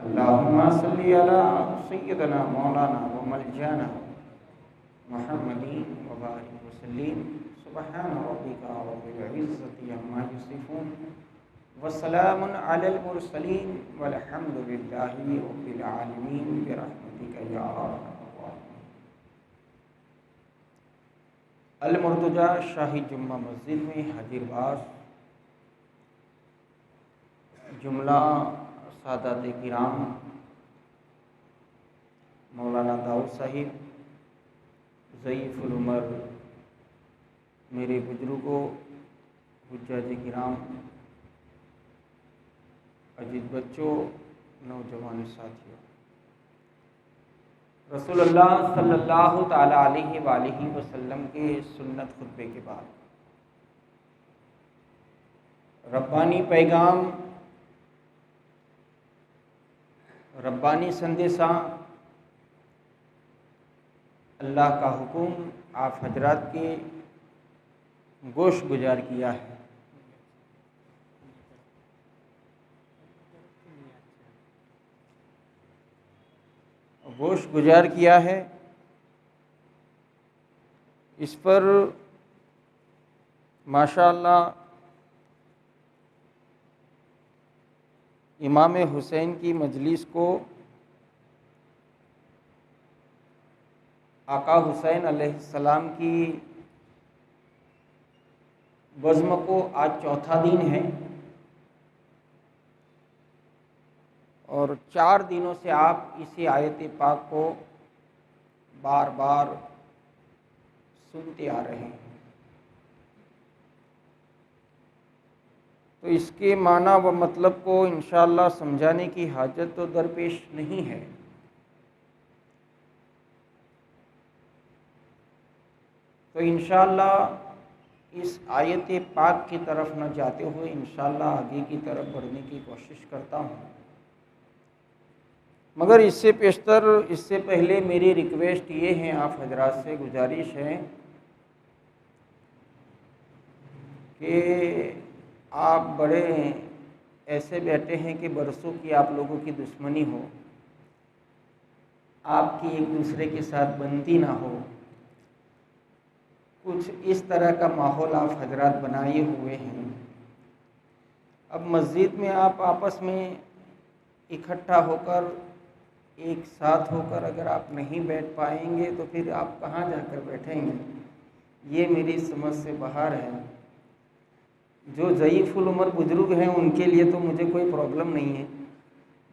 अल्लाहुम्मा सल्ली अला सय्यदना मौलाना व मलजाना मुहम्मदीन व बारिक वसल्लिम। सुब्हान रब्बिका रब्बिल इज़्ज़ति अम्मा यसिफून व सलामुन अलल मुरसलीन वल्हम्दुलिल्लाहि रब्बिल आलमीन बिरहमतिका या अरहमर राहिमीन। अल मुर्तज़ा शाही जुम्मा मस्जिद में हाजिरबाज जुमला सादात किराम, मौलाना दाऊद साहिब, ज़ईफ़ुल उमर, मेरे बुजुर्गों, हुज्जाज किराम, अजीज बच्चों, नौजवान साथियों, रसूलुल्लाह सल्लल्लाहु ताला अलैहि वसल्लम के सुन्नत खुतबे के बाद रब्बानी पैगाम, रब्बानी संदेशा, अल्लाह का हुक्म आप हजरात के गोश गुजार किया है। गोश गुजार किया है, इस पर माशाअल्लाह इमाम हुसैन की मजलिस को आका हुसैन अलैहिस्सलाम की बज़्म को आज चौथा दिन है और 4 दिनों से आप इसी आयत पाक को बार बार सुनते आ रहे हैं। तो इसके माना व मतलब को इंशाअल्लाह समझाने की हाजत तो दरपेश नहीं है। तो इंशाअल्लाह इस आयत पाक की तरफ न जाते हुए इंशाअल्लाह आगे की तरफ बढ़ने की कोशिश करता हूँ। मगर इससे पेशतर, इससे पहले मेरी रिक्वेस्ट ये है, आप हजरात से गुजारिश है कि आप बड़े ऐसे बैठे हैं कि बरसों की आप लोगों की दुश्मनी हो, आपकी एक दूसरे के साथ बनती ना हो, कुछ इस तरह का माहौल आप हजरात बनाए हुए हैं। अब मस्जिद में आप आपस में इकट्ठा होकर, एक साथ होकर अगर आप नहीं बैठ पाएंगे तो फिर आप कहाँ जाकर बैठेंगे, ये मेरी समझ से बाहर है। जो ज़ईफ़ुल उमर बुजुर्ग हैं उनके लिए तो मुझे कोई प्रॉब्लम नहीं है,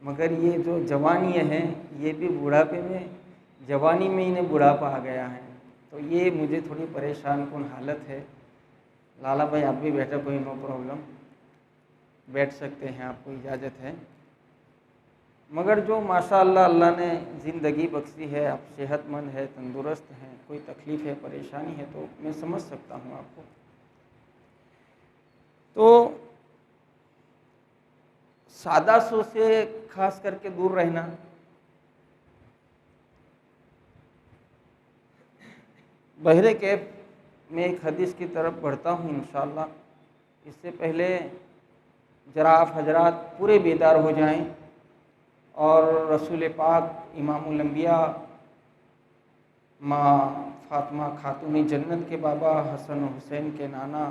मगर ये जो जवानी है, ये भी बुढ़ापे में, जवानी में इन्हें बुढ़ापा आ गया है, तो ये मुझे थोड़ी परेशान कुन हालत है। लाला भाई आप भी बैठे, कोई नो प्रॉब्लम, बैठ सकते हैं, आपको इजाज़त है। मगर जो माशाअल्लाह अल्लाह ने ज़िंदगी बख्शी है, आप सेहतमंद है, तंदुरुस्त हैं, कोई तकलीफ़ है, परेशानी है, तो मैं समझ सकता हूँ आपको। तो सादा सो से खास करके दूर रहना, बहरे कैफ में एक हदीस की तरफ बढ़ता हूँ इंशाअल्लाह। इससे पहले ज़रा आप हजरात पूरे बेदार हो जाएं और रसूल पाक इमामुल अंबिया माँ फातिमा खातून जन्नत के बाबा हसन हुसैन के नाना,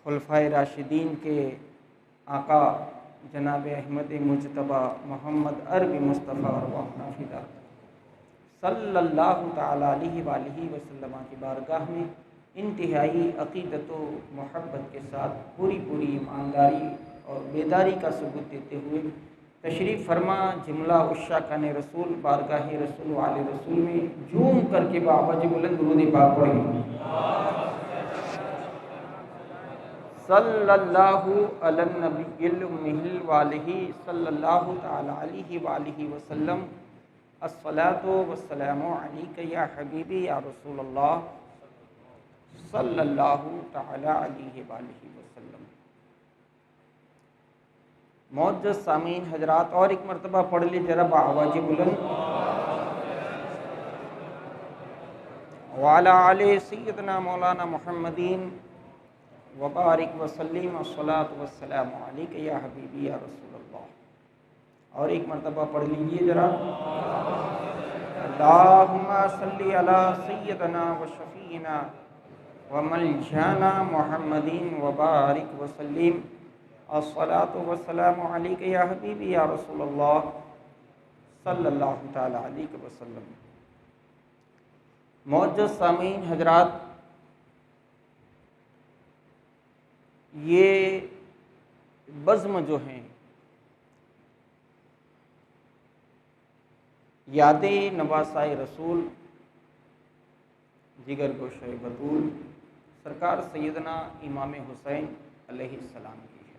खुलफाए राशिदीन के आका जनाब अहमद मुजतबा मोहम्मद अरबी मुस्तफ़ा अरवाह फिदा सल्लल्लाहु ताला अलैहि वसल्लम की बारगाह में इंतहाई अक़ीदत व मोहब्बत के साथ पूरी ईमानदारी और बेदारी का सबूत देते हुए तशरीफ़ फरमा जुमला उश्शा खाने रसूल बारगाह रसूल वाले रसूल में झूम करके बाबा जी बुलंद दुरूद पाक पढ़ें। सल्लल्लाहु अलन नबिय्यिल उम्मिल वालिही सल्लल्लाहु ताला अलैहि वसल्लम। अस्सलातु वस्सलामु अलैका या हबीबी या रसूलल्लाह सल्लल्लाहु ताला अलैहि वसल्लम। मौजूद सामीन हजरात, और एक मरतबा पढ़ ली जरा आवाज़ बुलंद। वाला आले सय्यदना मौलाना मुहम्मदीन वबारिक वसल्लिम अस्सलातु वस्सलामु अलैका या हबीबी या रसूलल्लाह। और एक मरतबा पढ़ लीजिए जरा। अल्लाहुम्मा सल्ली अला सय्यदना व शफीना व मलजाना मुहम्मदिन व बारिक व सल्लिम अस्सलातु वस्सलामु अलैका या हबीबी या रसूलल्लाह सल्लल्लाहु तआला अलैहि वसल्लम। मौजूद सामीन हजरात, ये बज़्म जो हैं, यादे नवासाए रसूल जिगर गोशे बतूल सरकार सैयदना इमाम हुसैन अलैहिस्सलाम की है।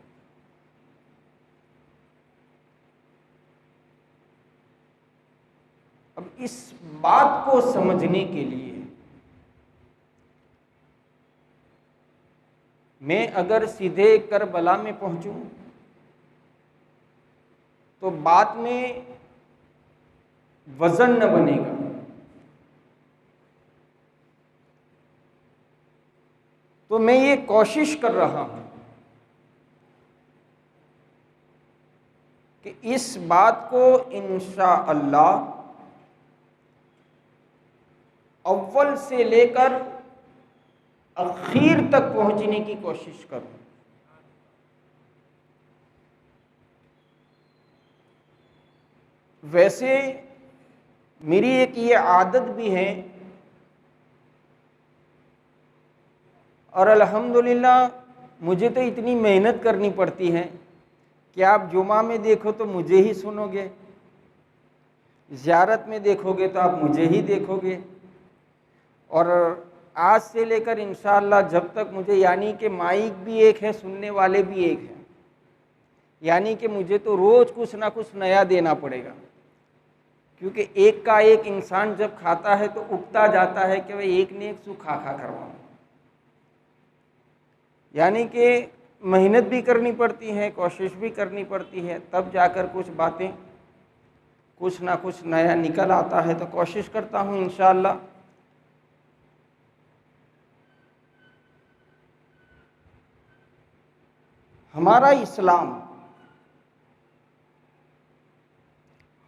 अब इस बात को समझने के लिए मैं अगर सीधे करबला में पहुंचूं तो बात में वजन न बनेगा। तो मैं ये कोशिश कर रहा हूं कि इस बात को इंशाअल्लाह अव्वल से लेकर आखिर तक पहुंचने की कोशिश करूं। वैसे मेरी एक ये आदत भी है और अल्हम्दुलिल्लाह मुझे तो इतनी मेहनत करनी पड़ती है कि आप जुमा में देखो तो मुझे ही सुनोगे, ज़ियारत में देखोगे तो आप मुझे ही देखोगे, और आज से लेकर इंशाअल्लाह जब तक मुझे, यानी कि माइक भी एक है, सुनने वाले भी एक हैं, यानी कि मुझे तो रोज़ कुछ ना कुछ नया देना पड़ेगा। क्योंकि एक का एक इंसान जब खाता है तो उगता जाता है कि भाई एक ने एक सु खा खा करवाऊँ, यानी कि मेहनत भी करनी पड़ती है, कोशिश भी करनी पड़ती है, तब जाकर कुछ बातें, कुछ ना कुछ नया निकल आता है। तो कोशिश करता हूँ इंशाअल्लाह हमारा इस्लाम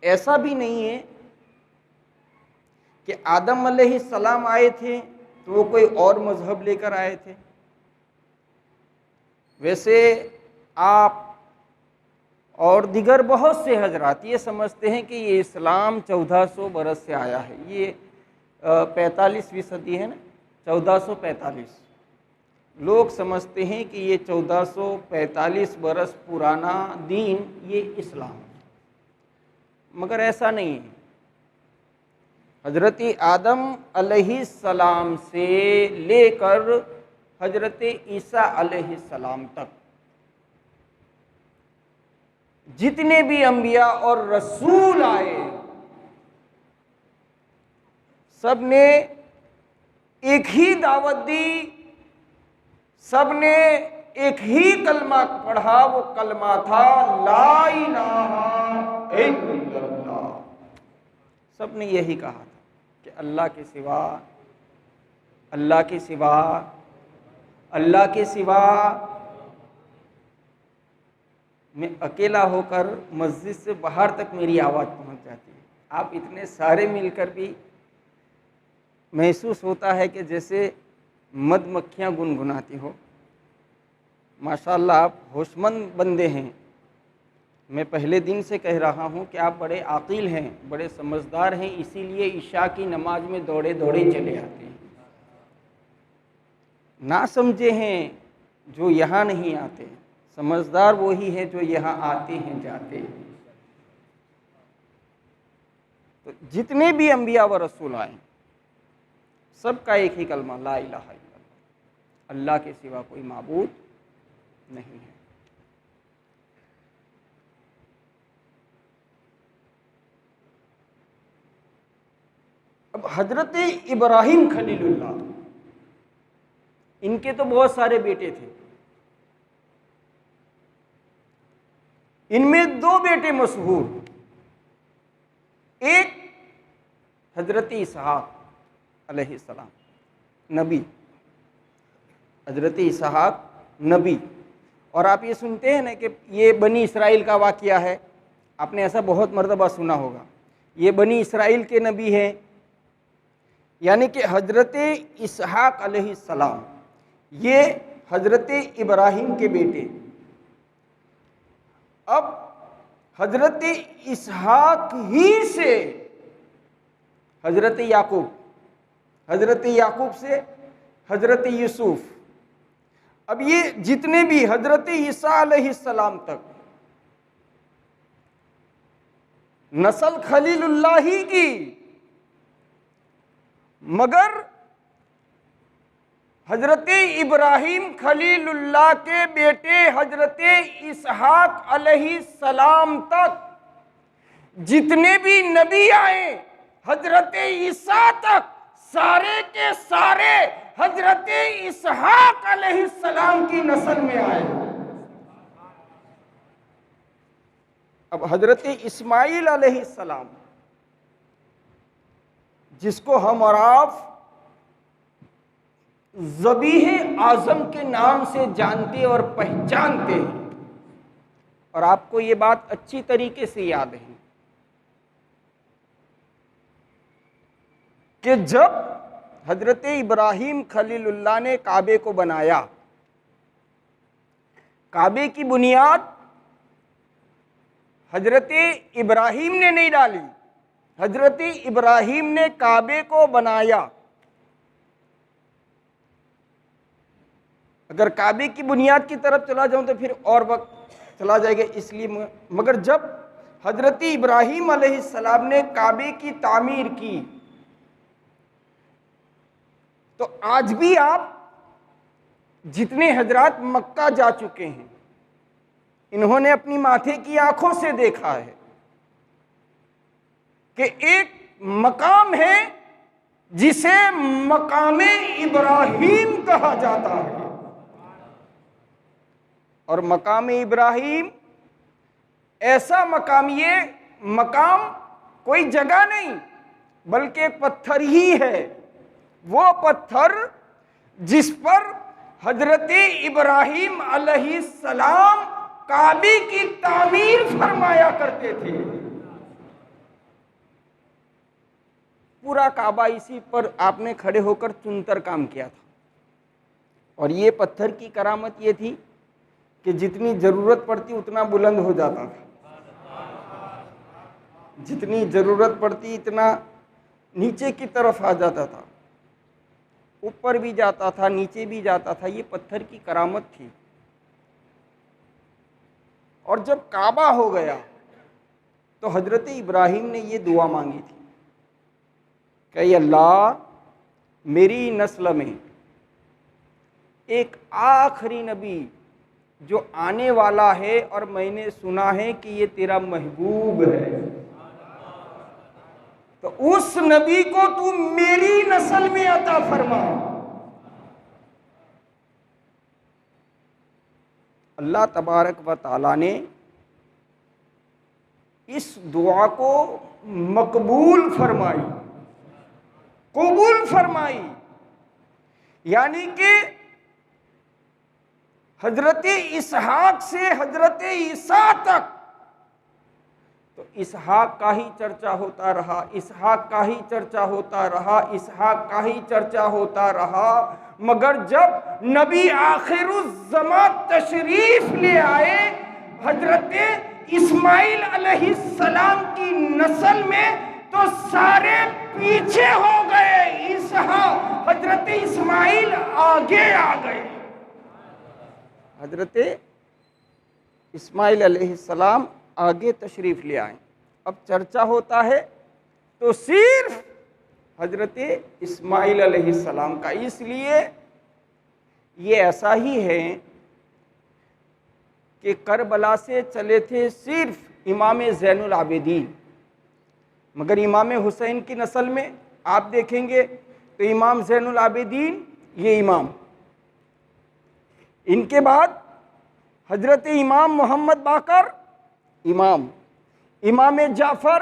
ऐसा भी नहीं है कि आदम अलैहिस्सलाम आए थे तो वो कोई और मजहब लेकर आए थे। वैसे आप और दिगर बहुत से हजरात ये समझते हैं कि ये इस्लाम 1400 बरस से आया है। ये 45वीं सदी है ना, 1445 लोग समझते हैं कि ये 1445 बरस पुराना दीन ये इस्लाम है, मगर ऐसा नहीं है। हजरत आदम अलैहिस्सलाम से लेकर हजरत ईसा अलैहिस्सलाम तक जितने भी अंबिया और रसूल आए, सब ने एक ही दावत दी, सब ने एक ही कलमा पढ़ा। वो कलमा था ला इलाहा इल्लल्लाह। सब ने यही कहा था कि अल्लाह के सिवा, अल्लाह के सिवा, अल्लाह के सिवा। मैं अकेला होकर मस्जिद से बाहर तक मेरी आवाज़ पहुंच जाती है। आप इतने सारे मिलकर भी महसूस होता है कि जैसे मधुमक्खियाँ गुनगुनाती हो। माशाअल्लाह आप होशमंद बंदे हैं। मैं पहले दिन से कह रहा हूँ कि आप बड़े आकिल हैं, बड़े समझदार हैं, इसीलिए इशा की नमाज में दौड़े दौड़े चले आते हैं। ना समझे हैं जो यहाँ नहीं आते, समझदार वही है जो यहाँ आते हैं जाते हैं। तो जितने भी अंबिया व रसूल आए, सबका एक ही कलमा ला इलाहा इल्लल्लाह, अल्लाह के सिवा कोई माबूद नहीं है। अब हजरत इब्राहिम खलीलुल्लाह, इनके तो बहुत सारे बेटे थे। इनमें दो बेटे मशहूर, एक हजरत इसहाक अलैहिस्सलाम नबी, हजरत इसहाक नबी। और आप ये सुनते हैं ना कि ये बनी इसराइल का वाक़या है। आपने ऐसा बहुत मर्तबा सुना होगा। ये बनी इसराइल के नबी हैं, यानी कि हजरत इसहाक अलैहिस्सलाम, ये हजरत इब्राहिम के बेटे। अब हजरत इसहाक ही से हजरत याकूब, हजरत याकूब से हजरत यूसुफ, अब ये जितने भी हजरत ईसा अलैहिस्सलाम तक नस्ल खलीलुल्लाह ही की, मगर हजरत इब्राहिम खलीलुल्लाह के बेटे हजरत इसहाक अलैहिस्सलाम तक जितने भी नबी आए, हजरत ईसा तक सारे के सारे हजरत इसहाक अलैहिस्सलाम की नस्ल में आए। अब हजरत इस्माइल अलैहिस्सलाम, जिसको हम और आप ज़बीह आज़म के नाम से जानते और पहचानते हैं, और आपको ये बात अच्छी तरीके से याद है कि जब हजरत इब्राहिम खलीलुल्लाह ने काबे को बनाया, काबे की बुनियाद हजरत इब्राहिम ने नहीं डाली, हजरत इब्राहिम ने काबे को बनाया। अगर काबे की बुनियाद की तरफ चला जाऊं तो फिर और वक्त चला जाएगा, इसलिए मगर जब हजरत इब्राहिम अलैहिस्सलाम ने काबे की तामीर की, तो आज भी आप जितने हजरात मक्का जा चुके हैं, इन्होंने अपनी माथे की आंखों से देखा है कि एक मकाम है जिसे मकामे इब्राहिम कहा जाता है। और मकामे इब्राहिम ऐसा मकाम, ये मकाम कोई जगह नहीं बल्कि एक पत्थर ही है, वो पत्थर जिस पर हजरत इब्राहिम अलैहिस्सलाम काबे की तामीर फरमाया करते थे। पूरा काबा इसी पर आपने खड़े होकर चुनकर काम किया था। और ये पत्थर की करामत ये थी कि जितनी जरूरत पड़ती उतना बुलंद हो जाता था, जितनी जरूरत पड़ती इतना नीचे की तरफ आ जाता था, ऊपर भी जाता था, नीचे भी जाता था। ये पत्थर की करामत थी। और जब काबा हो गया तो हजरत इब्राहिम ने ये दुआ मांगी थी कि अल्लाह, मेरी नस्ल में एक आखिरी नबी जो आने वाला है और मैंने सुना है कि ये तेरा महबूब है, तो उस नबी को तू मेरी नस्ल में अता फरमा। अल्लाह तबारक व ताला ने इस दुआ को मकबूल फरमाई, कबूल फरमाई, यानी कि हजरत इसहाक से हजरत ईसा तक तो इसहाक का ही चर्चा होता रहा, इसहाक का ही चर्चा होता रहा, इसहाक का ही चर्चा होता रहा। मगर जब नबी आखिरुज़्ज़मा तशरीफ ले आए हजरत इस्माइल अलैहिस्सलाम की नस्ल में, तो सारे पीछे हो गए, इसहाक हजरत इस्माइल आगे आ गए। हजरत इस्माइल अलैहिस्सलाम आगे तशरीफ ले आए। अब चर्चा होता है तो सिर्फ हजरत इस्माइल अलैहिस्सलाम का, इसलिए ये ऐसा ही है कि करबला से चले थे सिर्फ इमाम ज़ैनुल आबिदीन, मगर इमाम हुसैन की नस्ल में आप देखेंगे तो इमाम ज़ैनुल आबिदीन ये इमाम, इनके बाद हजरत इमाम मोहम्मद बाकर इमाम, इमाम जाफ़र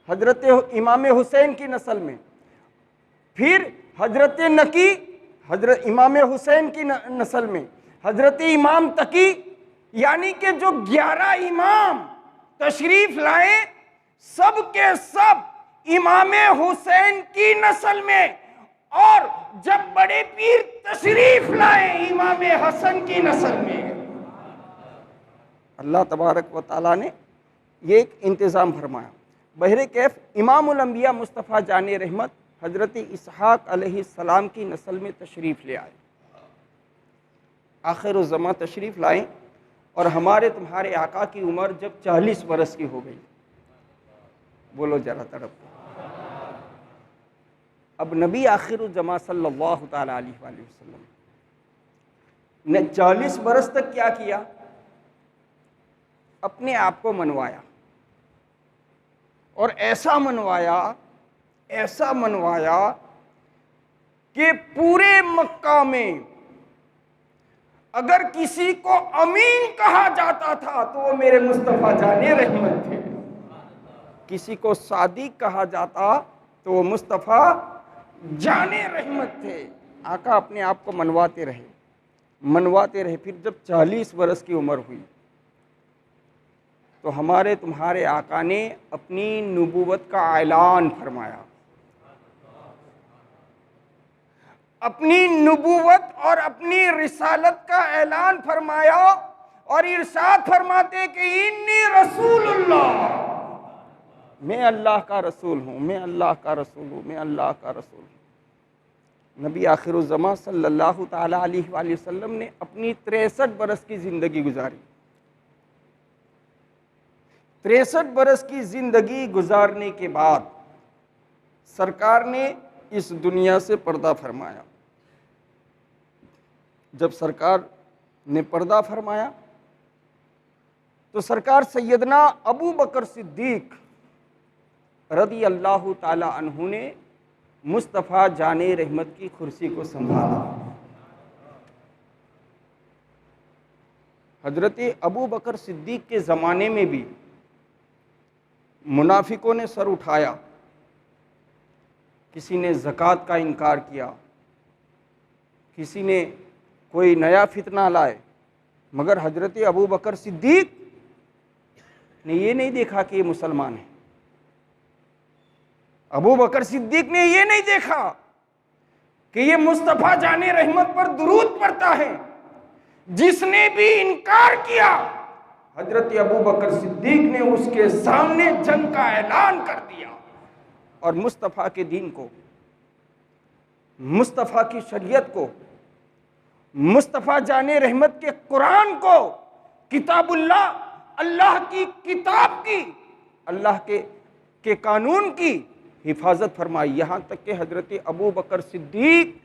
हजरत इमाम हुसैन की नस्ल में, फिर हजरत नकी हजरत इमाम हुसैन की नस्ल में, हजरत इमाम तकी, यानी कि जो 11 इमाम तशरीफ लाए, सब के सब इमाम हुसैन की नस्ल में, और जब बड़े पीर तशरीफ लाए इमाम हसन की नस्ल में। अल्लाह तबारक व तआला ने ये एक इंतज़ाम फरमाया। बहरे कैफ इमामुल अंबिया मुस्तफ़ा जान रहमत हज़रत इसहाक़ अलैहिस्सलाम की नस्ल में तशरीफ़ ले आए, आखिर ज़मा तशरीफ़ लाए, और हमारे तुम्हारे आका की उम्र जब 40 बरस की हो गई, बोलो जरा तरफ, अब नबी आखिर ज़मा सल्लल्लाहु तआला अलैहि वसल्लम ने 40 बरस तक क्या किया? अपने आप को मनवाया, और ऐसा मनवाया कि पूरे मक्का में अगर किसी को अमीन कहा जाता था तो वो मेरे मुस्तफ़ा जाने रहमत थे, किसी को सादिक कहा जाता तो वो मुस्तफ़ा जाने रहमत थे। आका अपने आप को मनवाते रहे। फिर जब 40 बरस की उम्र हुई तो हमारे तुम्हारे आका ने अपनी नबूवत का ऐलान फरमाया, अपनी नबूवत और अपनी रिसालत का ऐलान फरमाया, और इरशाद फरमाते कि इन्नी रसूलुल्लाह, मैं अल्लाह का रसूल हूँ, मैं अल्लाह का रसूल हूँ, मैं अल्लाह का रसूल हूँ। नबी आखिरुज़्ज़मा सल्लल्लाहु ताला अलैहि वसल्लम ने अपनी 63 बरस की ज़िंदगी गुजारी। 63 बरस की ज़िंदगी गुजारने के बाद सरकार ने इस दुनिया से पर्दा फरमाया। जब सरकार ने पर्दा फरमाया तो सरकार सैयदना अबू बकर सिद्दीक रदी अल्लाह ताला अन्हु ने मुस्तफ़ा जाने रहमत की कुर्सी को संभाला। हजरत अबू बकर सिद्दीक के ज़माने में भी मुनाफिकों ने सर उठाया, किसी ने ज़कात का इनकार किया, किसी ने कोई नया फितना लाए, मगर हजरत अबू बकर सिद्दीक ने ये नहीं देखा कि ये मुसलमान है। अबू बकर सिद्दीक ने ये नहीं देखा कि ये मुस्तफ़ा जाने रहमत पर दुरूद पढ़ता है। जिसने भी इनकार किया, हजरत अबू बकर सिद्दीक ने उसके सामने जंग का ऐलान कर दिया, और मुस्तफ़ा के दीन को, मुस्तफ़ा की शरीयत को, मुस्तफ़ा जाने रहमत के कुरान को, किताबुल्लाह, अल्लाह की किताब की, अल्लाह के कानून की हिफाजत फरमाई। यहाँ तक कि हजरत अबू बकर सिद्दीक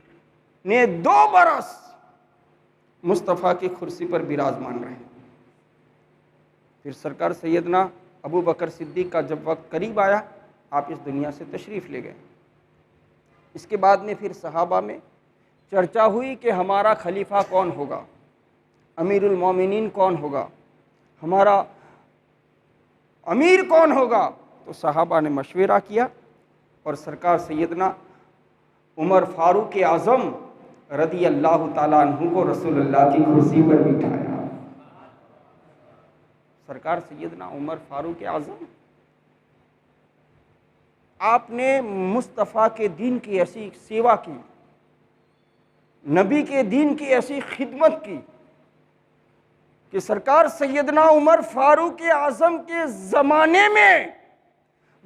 ने 2 बरस मुस्तफ़ा की कुर्सी पर विराजमान रहे। फिर सरकार सैयदना अबू बकर सिद्दीक का जब वक्त करीब आया, आप इस दुनिया से तशरीफ़ ले गए। इसके बाद में फिर सहाबा में चर्चा हुई कि हमारा खलीफा कौन होगा, अमीरुल मोमिनीन कौन होगा, हमारा अमीर कौन होगा। तो सहाबा ने मशवरा किया और सरकार सैयदना उमर फ़ारूक आज़म रदी अल्लाह ताला अन्हु को रसूलुल्लाह की कुर्सी पर बिठाया। सरकार सैयदना उमर फ़ारूक आज़म, आपने मुस्तफ़ा के दीन की ऐसी सेवा की, नबी के दीन की ऐसी खिदमत की कि सरकार सैयदना उमर फ़ारूक आज़म के ज़माने में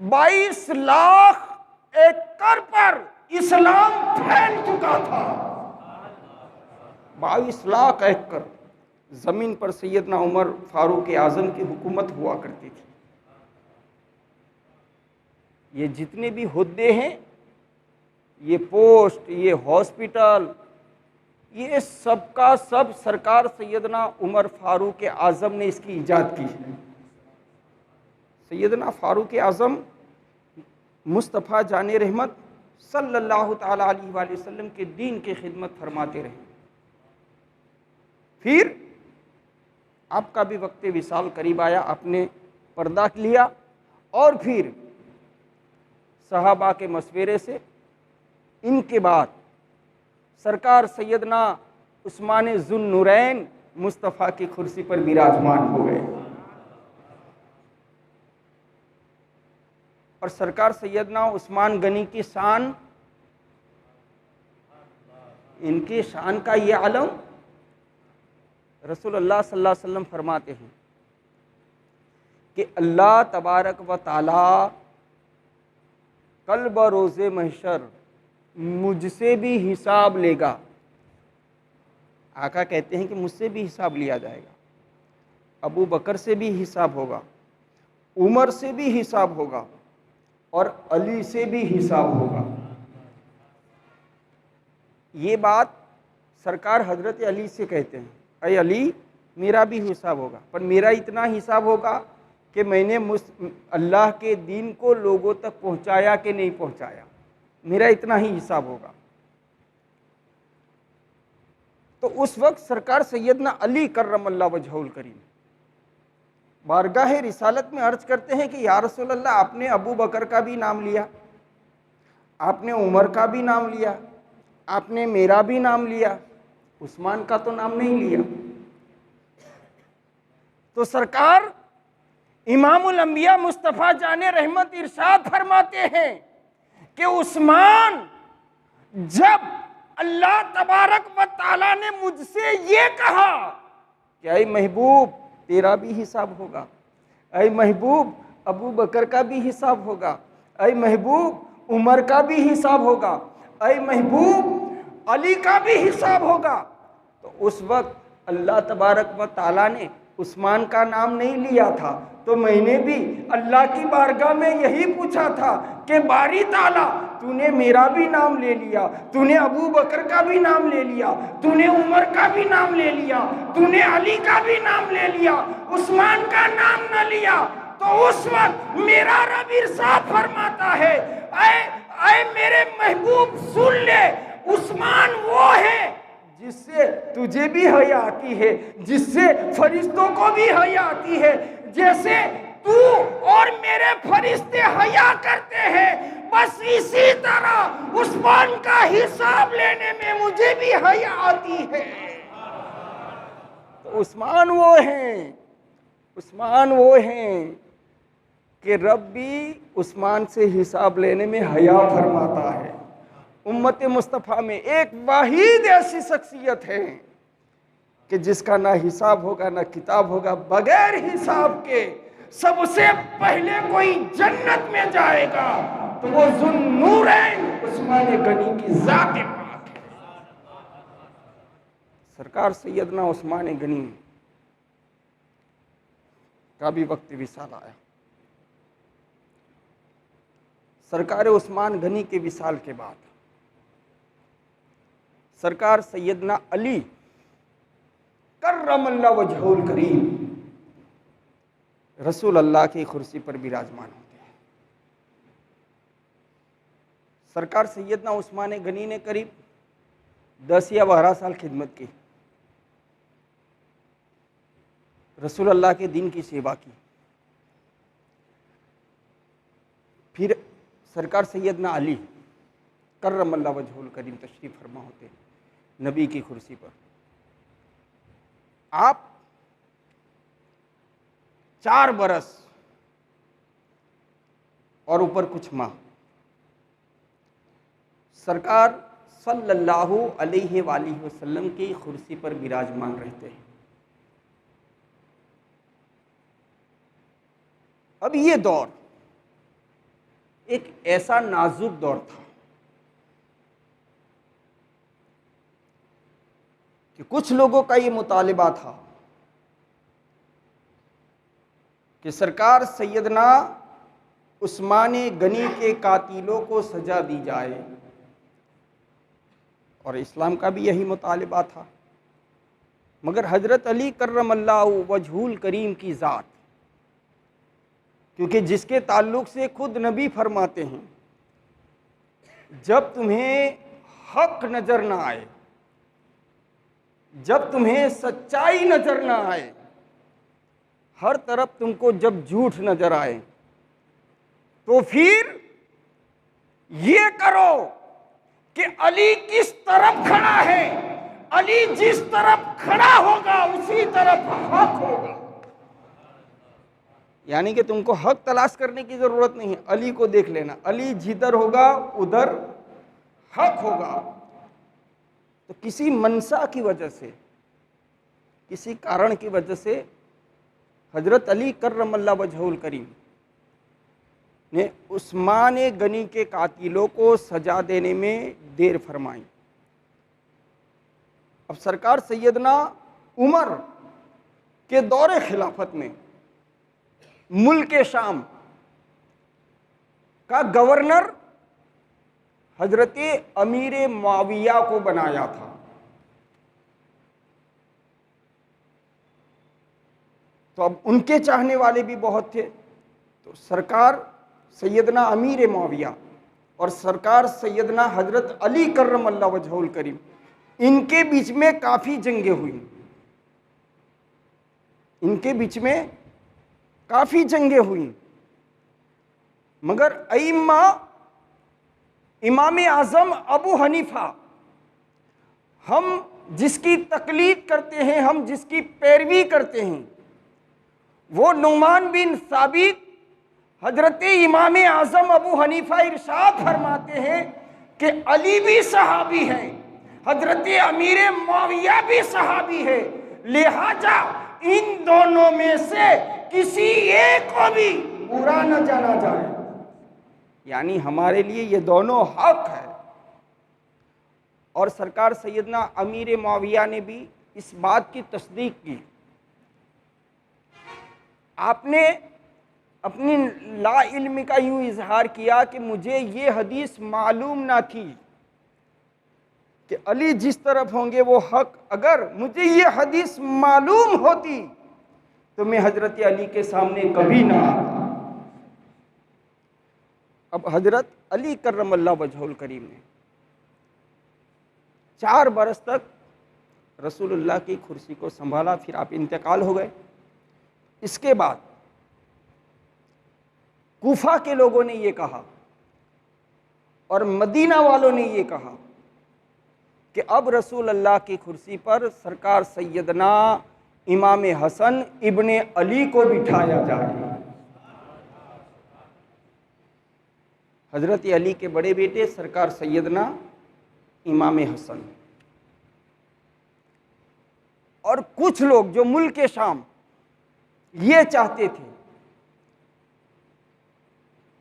22 लाख एकड़ पर इस्लाम फैल चुका था। 22 लाख एकड़ ज़मीन पर सैयदना उमर फ़ारूक आज़म की हुकूमत हुआ करती थी। ये जितने भी हुद्दे हैं, ये पोस्ट, ये हॉस्पिटल, ये सबका सब सरकार सैयदना उमर फ़ारूक आज़म ने इसकी ईजाद की है। सैयदना फ़ारूक आज़म मुस्तफ़ा जाने रहमत सल्लल्लाहु ताला अलैहि वसल्लम के दीन की खिदमत फरमाते रहे। फिर आपका भी वक्त विसाल करीब आया, आपने पर्दा लिया, और फिर सहाबा के मशवरे से इनके बाद सरकार सैयदना उस्मान ज़ुन्नुरैन मुस्तफ़ा की कुर्सी पर विराजमान हो गए। और सरकार सैयदना उस्मान गनी की शान, इनकी शान का ये आलम रसूलुल्लाह सल्लल्लाहु अलैहि वसल्लम फरमाते हैं कि अल्लाह तबारक व ताला कल बरोज़े महशर मुझसे भी हिसाब लेगा। आका कहते हैं कि मुझसे भी हिसाब लिया जाएगा, अबू बकर से भी हिसाब होगा, उमर से भी हिसाब होगा और अली से भी हिसाब होगा। ये बात सरकार हजरत अली से कहते हैं, अरे अली मेरा भी हिसाब होगा, पर मेरा इतना हिसाब होगा कि मैंने अल्लाह के दीन को लोगों तक पहुंचाया कि नहीं पहुंचाया, मेरा इतना ही हिसाब होगा। तो उस वक्त सरकार सैयदना अली कर्रमल्लाहु वजहुल करीम बारगाह रिसालत में अर्ज करते हैं कि या रसूल अल्लाह, आपने अबू बकर का भी नाम लिया, आपने उमर का भी नाम लिया, आपने मेरा भी नाम लिया, उस्मान का तो नाम नहीं लिया। तो सरकार इमामुल अंबिया मुस्तफ़ा जाने रहमत इरशाद फरमाते हैं कि उस्मान, जब अल्लाह तबारक व ताला ने मुझसे ये कहा कि ऐ महबूब तेरा भी हिसाब होगा, ऐ महबूब अबू बकर का भी हिसाब होगा, ऐ महबूब उमर का भी हिसाब होगा, ऐ महबूब अली का भी हिसाब होगा, तो उस वक्त अल्लाह तबारक व ताला ने उस्मान का नाम नहीं लिया था। तो मैंने भी अल्लाह की बारगाह में यही पूछा था कि बारी ताला, तूने मेरा भी नाम ले लिया, तूने अबू बकर का भी नाम ले लिया, तूने उमर का भी नाम ले लिया, तूने अली का भी नाम ले लिया, उस्मान का नाम न लिया। तो उस वक्त मेरा रब इरशाद फरमाता है, ऐ मेरे महबूब सुन ले, उस्मान वो है जिससे तुझे भी हया आती है, जिससे फरिश्तों को भी हया आती है, जैसे तू और मेरे फरिश्ते हया करते हैं, बस इसी तरह उस्मान का हिसाब लेने में मुझे भी हया आती है। तो उस्मान वो हैं, उस्मान वो हैं कि रब भी उस्मान से हिसाब लेने में हया फरमाता है। उम्मत मुस्तफ़ा में एक वाहिद ऐसी शख्सियत है कि जिसका ना हिसाब होगा ना किताब होगा, बगैर हिसाब के सबसे पहले कोई जन्नत में जाएगा तो वो ज़ुन्नूरैन उस्मान गनी की ज़ात पाक है। सरकार सैयदना उस्मान गनी का भी वक्त विसाल आया। सरकार उस्मान गनी के विसाल के बाद सरकार सैयदना अली कर्रमल्लाहु वजहुल करीम रसूल अल्लाह की कुर्सी पर विराजमान होते हैं। सरकार सैयदना उस्मान गनी ने करीब 10 या 12 साल खिदमत की, रसूल अल्लाह के दीन की सेवा की। फिर सरकार सैयदना अली कर्रमल्लाहु वजहुल करीम तशरीफ़ फरमा होते हैं नबी की कुर्सी पर। आप 4 बरस और ऊपर कुछ माह सरकार सल्लल्लाहु अलैहि वसल्लम की कुर्सी पर विराजमान रहते हैं। अब ये दौर एक ऐसा नाजुक दौर था कि कुछ लोगों का ये मुतालिबा था कि सरकार सैयदना उस्मान गनी के कातिलों को सजा दी जाए, और इस्लाम का भी यही मुतालिबा था। मगर हज़रत अली कर्रमल्लाहु वजहुल करीम की ज़ात, क्योंकि जिसके ताल्लुक़ से खुद नबी फरमाते हैं, जब तुम्हें हक नज़र ना आए, जब तुम्हें सच्चाई नज़र ना आए, हर तरफ तुमको जब झूठ नज़र आए, तो फिर ये करो कि अली किस तरफ खड़ा है, अली जिस तरफ खड़ा होगा उसी तरफ हक होगा। यानी कि तुमको हक तलाश करने की ज़रूरत नहीं है, अली को देख लेना, अली जिधर होगा उधर हक होगा। तो किसी मनसा की वजह से, किसी कारण की वजह से हजरत अली कर्रमल्लाहु वजहुल करीम ने उस्मान गनी के कातिलों को सजा देने में देर फरमाई। अब सरकार सैयदना उमर के दौरे खिलाफत में मुल्क शाम का गवर्नर हजरत अमीर मुआविया को बनाया था। तो अब उनके चाहने वाले भी बहुत थे। तो सरकार सैयदना अमीर मुआविया और सरकार सैयदना हजरत अली कर्रमल्लाहु वजहुल करीम, इनके बीच में काफ़ी जंगें हुई, इनके बीच में काफ़ी जंगें हुई। मगर अइम्मा इमाम आज़म अबू हनीफा, हम जिसकी तकलीद करते हैं, हम जिसकी पैरवी करते हैं, वो नुमान बिन साबित हजरत इमाम आज़म अबू हनीफा इरशाद फरमाते हैं कि अली भी सहाबी हैं, हजरत अमीर मुआविया भी सहाबी है, लिहाजा इन दोनों में से किसी एक को भी बुरा न जाना जाए। यानी हमारे लिए ये दोनों हक है। और सरकार सैयदना अमीर मुआविया ने भी इस बात की तस्दीक की। आपने अपनी ला इल्म का यूँ इजहार किया कि मुझे ये हदीस मालूम ना थी कि अली जिस तरफ होंगे वो हक, अगर मुझे ये हदीस मालूम होती तो मैं हजरत अली के सामने कभी ना आता। अब हजरत अली कर्रमल्लाहु वजहुल करीम ने 4 बरस तक रसूलुल्लाह की कुर्सी को संभाला, फिर आप इंतकाल हो गए। इसके बाद कूफा के लोगों ने ये कहा और मदीना वालों ने ये कहा कि अब रसूल अल्लाह की कुर्सी पर सरकार सैयदना इमाम हसन इब्ने अली को बिठाया जाए। हजरत अली के बड़े बेटे सरकार सैयदना इमाम हसन। और कुछ लोग जो मुल्क शाम ये चाहते थे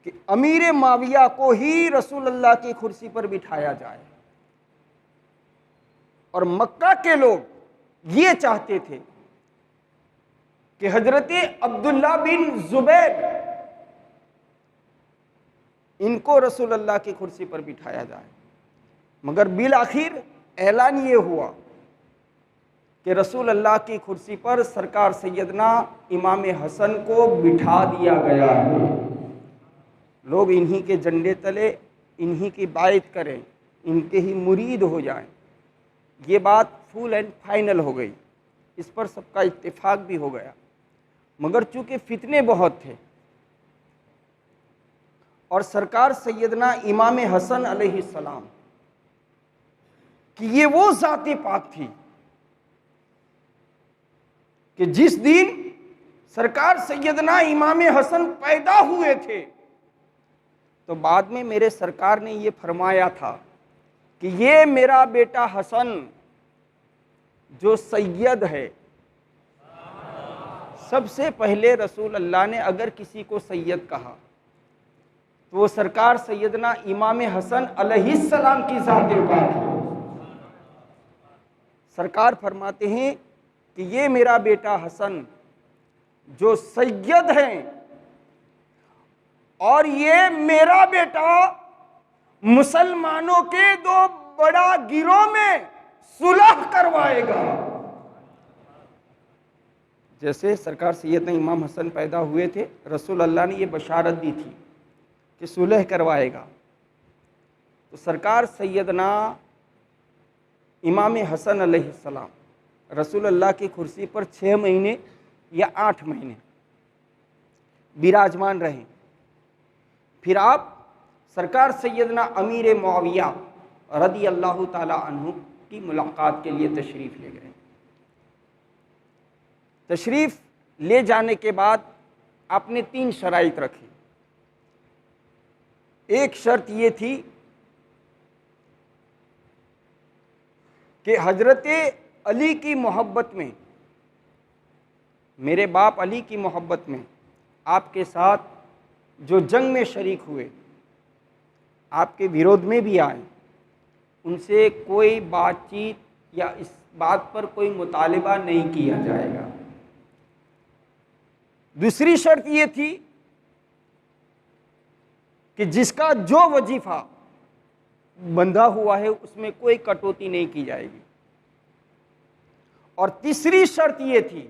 कि अमीर मुआविया को ही रसूल अल्लाह की कुर्सी पर बिठाया जाए, और मक्का के लोग ये चाहते थे कि हजरत अब्दुल्ला बिन जुबैर, इनको रसूल अल्लाह की कुर्सी पर बिठाया जाए। मगर बिल आखिर ऐलान ये हुआ कि रसूल अल्लाह की कुर्सी पर सरकार सैयदना इमाम हसन को बिठा दिया गया है। लोग इन्हीं के झंडे तले इन्हीं की बायत करें, इनके ही मुरीद हो जाएं। ये बात फुल एंड फाइनल हो गई, इस पर सबका इत्तेफाक भी हो गया। मगर चूँकि फितने बहुत थे और सरकार सैयदना इमाम हसन अलैहिस्सलाम कि ये वो ज़ाते पाक थी कि जिस दिन सरकार सैयदना इमाम हसन पैदा हुए थे, तो बाद में मेरे सरकार ने ये फरमाया था कि ये मेरा बेटा हसन जो सैयद है, सबसे पहले रसूल अल्लाह ने अगर किसी को सैयद कहा तो वो सरकार सैयदना इमाम हसन अलैहिस्सलाम की ज़ाते पाक है। सरकार फरमाते हैं कि ये मेरा बेटा हसन जो सैयद हैं, और ये मेरा बेटा मुसलमानों के 2 बड़ा गिरोह में सुलह करवाएगा। जैसे सरकार सैयदना इमाम हसन पैदा हुए थे, रसूल अल्लाह ने ये बशारत दी थी कि सुलह करवाएगा। तो सरकार सैयदना इमाम हसन अलैहिस्सलाम रसूल अल्लाह की कुर्सी पर 6 महीने या 8 महीने विराजमान रहे। फिर आप सरकार सैयदना अमीर मुआविया रदी अल्लाह ताला अन्हु की मुलाकात के लिए तशरीफ़ ले गए। तशरीफ़ ले जाने के बाद आपने 3 शराइत रखी। एक शर्त ये थी कि हजरत अली की मोहब्बत में, मेरे बाप अली की मोहब्बत में आपके साथ जो जंग में शरीक हुए, आपके विरोध में भी आए, उनसे कोई बातचीत या इस बात पर कोई मुतालिबा नहीं किया जाएगा। दूसरी शर्त ये थी कि जिसका जो वजीफा बंधा हुआ है उसमें कोई कटौती नहीं की जाएगी। और तीसरी शर्त ये थी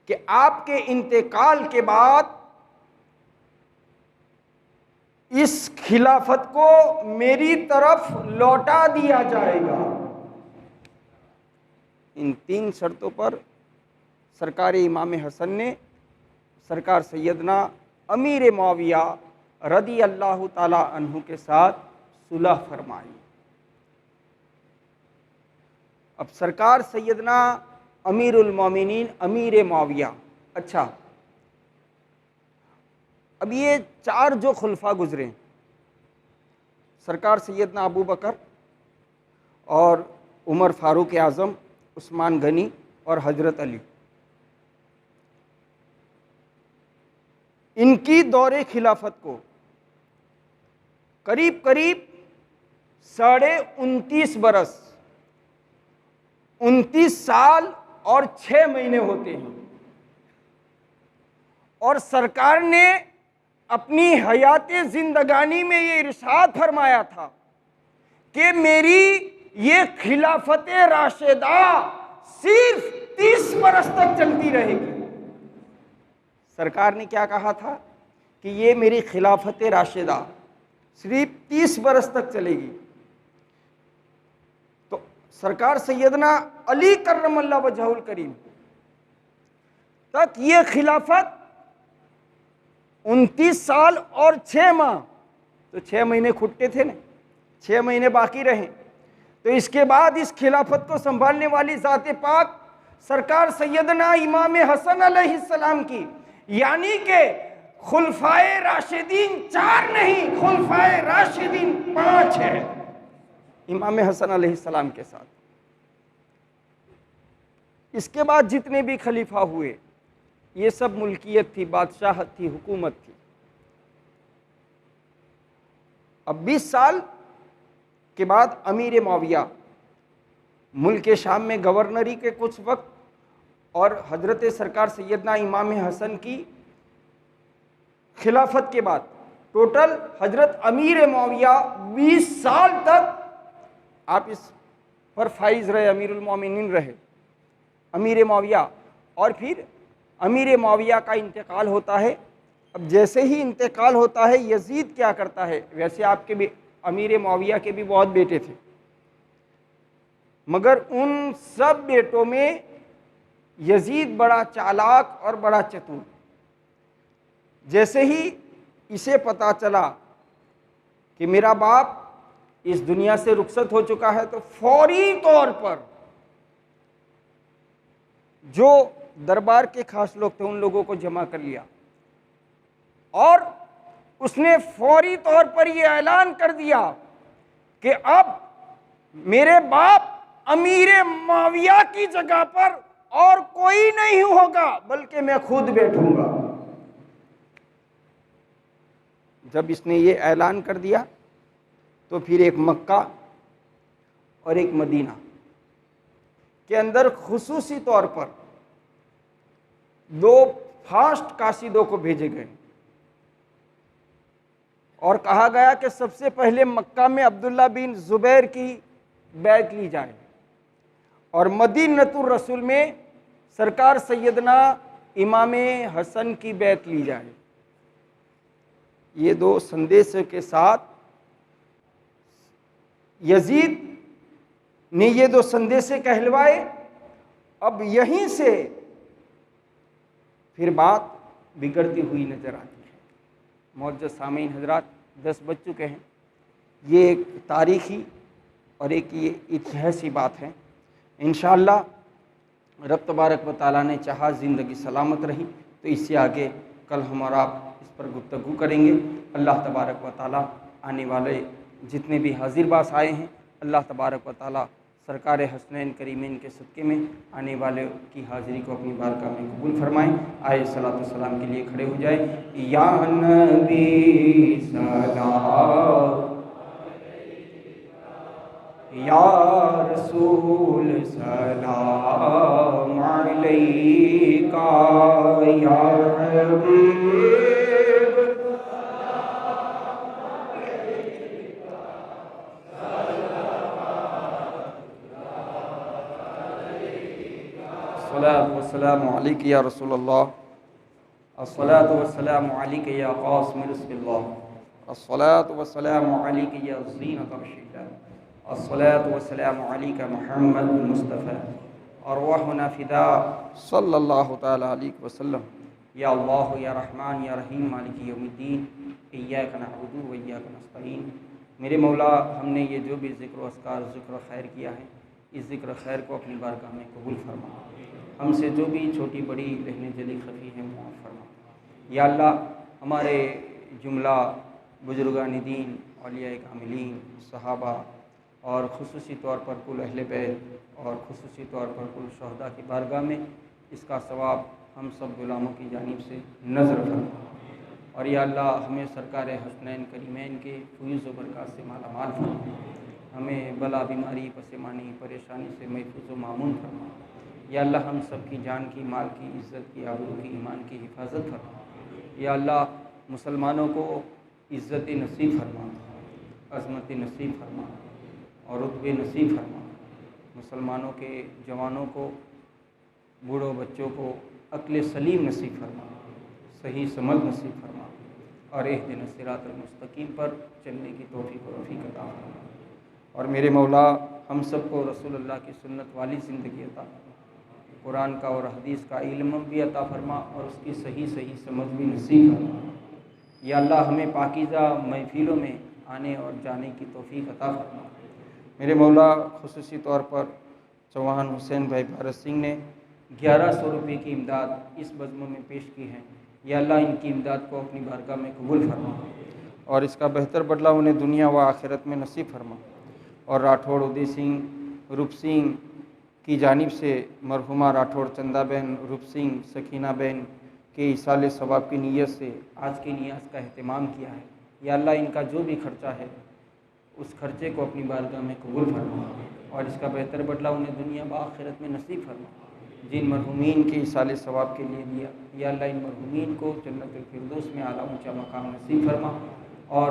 कि आपके इंतकाल के बाद इस खिलाफत को मेरी तरफ लौटा दिया जाएगा। इन 3 शर्तों पर सरकार इमाम हसन ने सरकार सैयदना अमीर मुआविया रदी अल्लाह ताला अन्हु के साथ सुलह फरमाई। अब सरकार सैयदना अमीरुल मोमिनीन अमीर मुआविया, अच्छा अब ये 4 जो खुलफा गुजरे, सरकार सैयदना अबू बकर और उमर फारूक आज़म, उस्मान गनी और हजरत अली, इनकी दौरे खिलाफत को करीब करीब 29.5 बरस, 29 साल और 6 महीने होते हैं। और सरकार ने अपनी हयात जिंदगानी में ये इरशाद फरमाया था कि मेरी ये खिलाफत राशिदा सिर्फ 30 बरस तक चलती रहेगी। सरकार ने क्या कहा था कि ये मेरी खिलाफत राशिदा सिर्फ 30 बरस तक चलेगी। तो सरकार सैयदना अली कर्रमल्लाह वजहुल करीम तक ये खिलाफत 29 साल और 6 माह, तो 6 महीने खुटते थे ना, 6 महीने बाकी रहे। तो इसके बाद इस खिलाफत को संभालने वाली ज़ात पाक सरकार सैयदना इमाम हसन अलैहिस्सलाम की, यानी कि खुलफाए राशिदीन 4 नहीं, खुलफाए राशिदीन 5 है इमाम हसन अलैहिस्सलाम के साथ। इसके बाद जितने भी खलीफा हुए ये सब मुल्कियत थी, बादशाहत थी, हुकूमत थी। अब 20 साल के बाद अमीर मुआविया मुल्क शाम में गवर्नरी के कुछ वक्त और हजरत सरकार सैयदना इमाम हसन की खिलाफत के बाद टोटल हजरत अमीर मुआविया 20 साल तक आप इस पर फाइज रहे, अमीरुल मोमिनीन रहे, अमीर मुआविया। और फिर अमीर मुआविया का इंतकाल होता है। अब जैसे ही इंतकाल होता है यजीद क्या करता है, वैसे आपके भी अमीर मुआविया के भी बहुत बेटे थे, मगर उन सब बेटों में यजीद बड़ा चालाक और बड़ा चतुर। जैसे ही इसे पता चला कि मेरा बाप इस दुनिया से रुखसत हो चुका है, तो फौरी तौर पर जो दरबार के खास लोग थे उन लोगों को जमा कर लिया और उसने फौरी तौर पर यह ऐलान कर दिया कि अब मेरे बाप अमीर मुआविया की जगह पर और कोई नहीं होगा, बल्कि मैं खुद बैठूंगा। जब इसने ये ऐलान कर दिया तो फिर एक मक्का और एक मदीना के अंदर खुसूसी तौर पर 2 फास्ट कासिदों को भेजे गए और कहा गया कि सबसे पहले मक्का में अब्दुल्ला बिन जुबैर की बैत ली जाए और मदीनतुर रसूल में सरकार सैयदना इमाम हसन की बैत ली जाए। ये 2 संदेशों के साथ यजीद ने ये 2 संदेशे कहलवाए। अब यहीं से फिर बात बिगड़ती हुई नजर आती है। मौजूद सामीन हजरात, 10 बज चुके हैं। ये एक तारीखी और एक ये इतिहासी बात है। इंशाअल्लाह रब तबारक व तआला ने चाहा ज़िंदगी सलामत रही तो इससे आगे कल हम और आप इस पर गुफ्तगू करेंगे। अल्लाह तबारक व ताला आने वाले जितने भी हाजिर बास आए हैं, अल्लाह तबारक व ताला सरकार हसनैन करीमैन के सदक़े में आने वाले की हाज़िरी को अपनी बारगाह में कबूल फरमाएँ। आए सलातो सलाम के लिए खड़े हो जाए। या नबी सलाम, या रसूल सलाम अलैका, या हबीब अस्सलातु वस्सलामु अलैका या रसूलल्लाह, अस्सलातु वस्सलामु अलैका या क़ासिम रसूलल्लाह, अस्सलातु वस्सलामु अलैका या ज़ीनत अर्शिल्लाह, अस्सलातु वस्सलामु अलैका मुहम्मद मुस्तफ़ा अरवाहुना फ़िदा सल्लल्लाहु तआला अलैहि वसल्लम। या अल्लाह या रहमान या रहीम मालिक यौमिद्दीन, इय्याका नअबुदु व इय्याका नस्तईन। मेरे मौला, हमने ये जो भी ज़िक्र व अस्कार ज़िक्र खैर किया है, इस ज़िक्र खैर को अपनी बारगाह में कबूल फरमा। हमसे जो भी छोटी बड़ी रहने जली खफ़ी है माफ़ फरमा। या अल्लाह, हमारे जुमला बुजुर्गान दीन, औलिया कामिलीन, सहाबा और ख़ुसूसी तौर पर कुल अहले बैत और ख़ुसूसी तौर पर कुल शहदा की बारगाह में इसका सवाब हम सब गुलामों की जानिब से नज़र फरमा। और या अल्लाह, हमें सरकार हसनैन करीमैन के फ़ुयूज़ व बरक़ात से माला माल फरमा। हमें बला बीमारी पसेमानी परेशानी से महफूज़ व मामून फरमा। या अल्लाह, हम सब की जान की, माल की, इज़्ज़त की, आबरू की, ईमान की हिफाजत फरमा। या अल्लाह, मुसलमानों को इज़्ज़त नसीब फरमा, अज़मत नसीब फरमा और रुतबे नसीब फरमा। मुसलमानों के जवानों को, बूढ़ों बच्चों को अक्ल सलीम नसीब फरमा, सही समझ नसीब फरमा और इहदिना सिरातल मुस्तकीम पर चलने की तौफ़ीक़ व रफ़ीक़ अता फरमा। और मेरे मौला, हम सबको रसूलुल्लाह की सुन्नत वाली ज़िंदगी अता, कुरान का और हदीस का इल्म भी अता फरमा और उसकी सही सही समझ भी नसीब फरमा। या अल्लाह, हमें पाकीज़ा महफ़िलों में आने और जाने की तौफ़ीक़ अता फरमा। मेरे मौला, ख़ुसूसी तौर पर चौहान हुसैन भाई भारत सिंह ने 1100 रुपये की इमदाद इस बज़्म में पेश की है। या अल्लाह, इनकी इमदाद को अपनी बारगाह में कबूल फरमा और इसका बेहतर बदला उन्हें दुनिया व आखिरत में नसीब फरमा। और राठौड़ उदय सिंह रूप सिंह की जानिब से मरहुमा राठौड़ चंदा बहन रूप सिंह सकीना बहन के इसाले सवाब की नीयत से आज के नियाज़ का अहतमाम किया है। या अल्लाह, इनका जो भी खर्चा है उस खर्चे को अपनी बारगाह में कबूल फरमा और इसका बेहतर बदला उन्हें दुनिया व आखिरत में नसीब फरमा। जिन मरहुमीन के इसाले सवाब के लिए दिया, या अल्लाह, इन मरहुमीन को जन्नतुल फिरदौस में आला ऊँचा मकाम नसीब फरमा और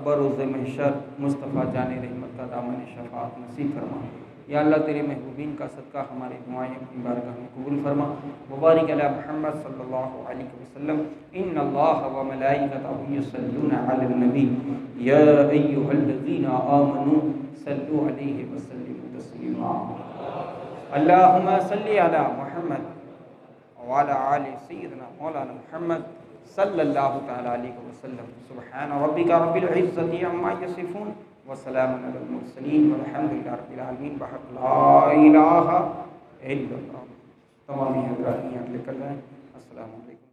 बरोज़ महशर मुस्तफ़ा जाने रहमत का दामन शफ़ाअत नसीब फरमा। या अल्लाह, तेरे महबूबीन का सदका हमारी दुआएं अपनी बारगाह में कबूल फरमा। मुबारिक अला मुहम्मद सल्लल्लाहु अलैहि वसल्लम। इन्नल्लाह व मलाइकतहु युसल्लूना अलन नबी या अय्युहल्लज़ीना आमनू सल्लू अलैहि व सल्लिमू तस्लीमा। अल्लाहुम्मा सल्लि अला मुहम्मद व अला आलि सय्यिदना मौलाना मुहम्मद सल्लल्लाहु तआला अलैहि वसल्लम। सुब्हान रब्बिका रब्बिल इज़्ज़ति अम्मा यसिफून व सलामुन अलल मुरसलीन वल्हम्दुलिल्लाहि रब्बिल आलमीन। बहक ला इलाहा इल्लल्लाह। तमाम हज़रात यहाँ लेकर जाएँ। अस्सलामु अलैकुम।